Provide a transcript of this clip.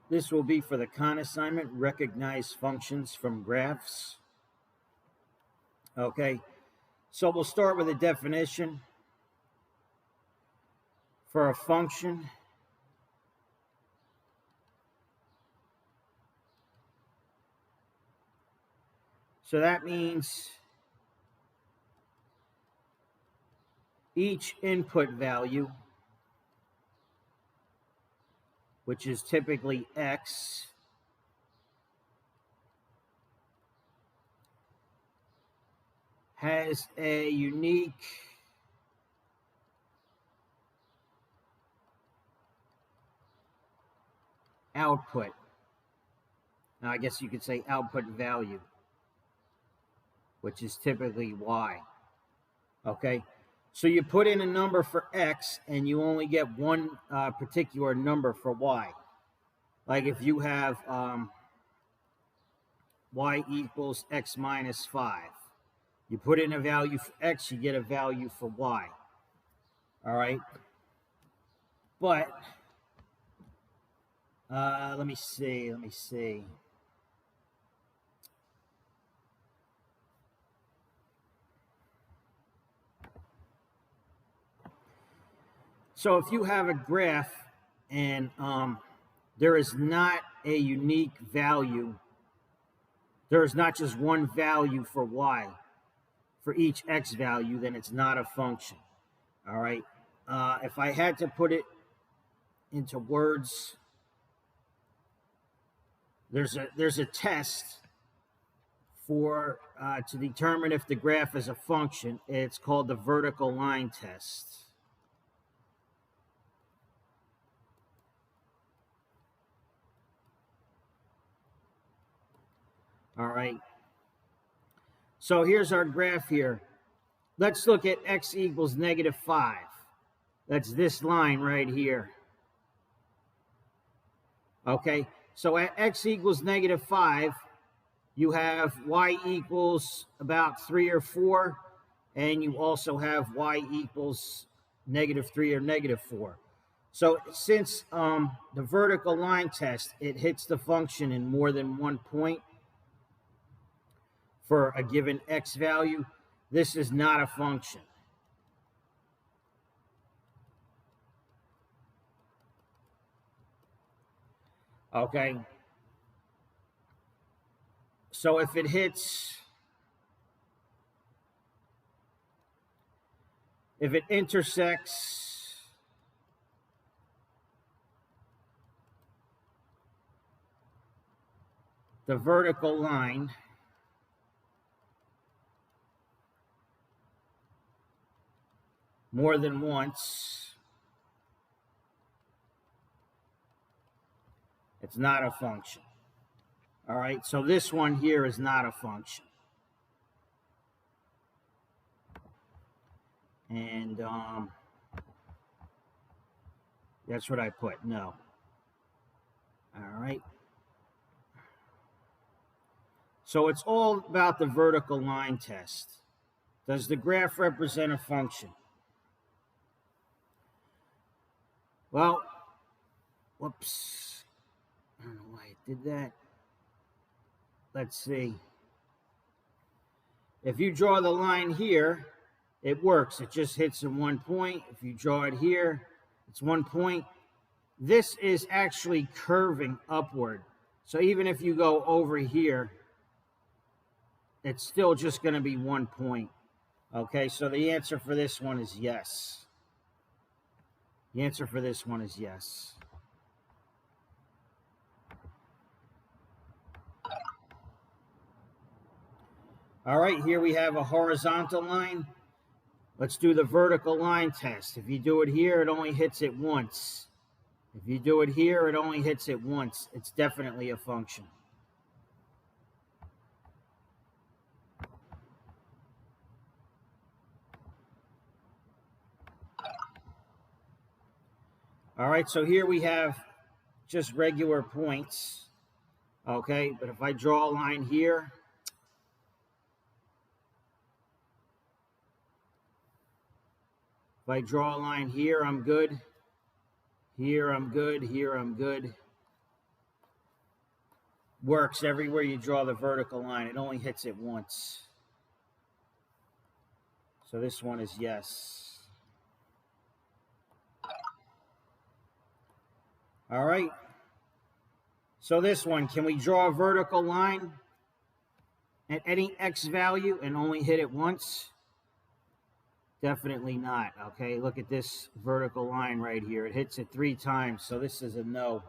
This will be for the con assignment, recognize functions from graphs. Okay, so we'll start with a definition for a function. So that means each input value, which is typically x, has a unique output. Now, I guess you could say output value, which is typically y. Okay, so you put in a number for x and you only get one particular number for y. Like if you have y equals x minus 5. You put in a value for x, you get a value for y. All right? But, let me see. So if you have a graph and there is not a unique value, there is not just one value for y for each x value, then it's not a function. All right. If I had to put it into words, there's a test for to determine if the graph is a function. It's called the vertical line test. All right. So here's our graph here. Let's look at x equals negative 5. That's this line right here. Okay. So at x equals negative 5, you have y equals about 3 or 4, and you also have y equals negative 3 or negative 4. So since the vertical line test, it hits the function in more than one point for a given x value, this is not a function. Okay. So if it intersects the vertical line, more than once, it's not a function. All right, so this one here is not a function. And that's what I put, no. All right. So it's all about the vertical line test. Does the graph represent a function? Well, whoops. I don't know why I did that. Let's see. If you draw the line here, it works. It just hits in one point. If you draw it here, it's one point. This is actually curving upward. So even if you go over here, it's still just going to be 1 point. Okay, so the answer for this one is yes. The answer for this one is yes. All right, here we have a horizontal line. Let's do the vertical line test. If you do it here, it only hits it once. If you do it here, it only hits it once. It's definitely a function. All right, so here we have just regular points. Okay, but if I draw a line here, if I draw a line here, I'm good. Here, I'm good. Here, I'm good. works everywhere you draw the vertical line. It only hits it once. So this one is yes. All right. So this one, can we draw a vertical line at any x value and only hit it once? Definitely not. Okay, look at this vertical line right here. It hits it 3 times, so this is a no.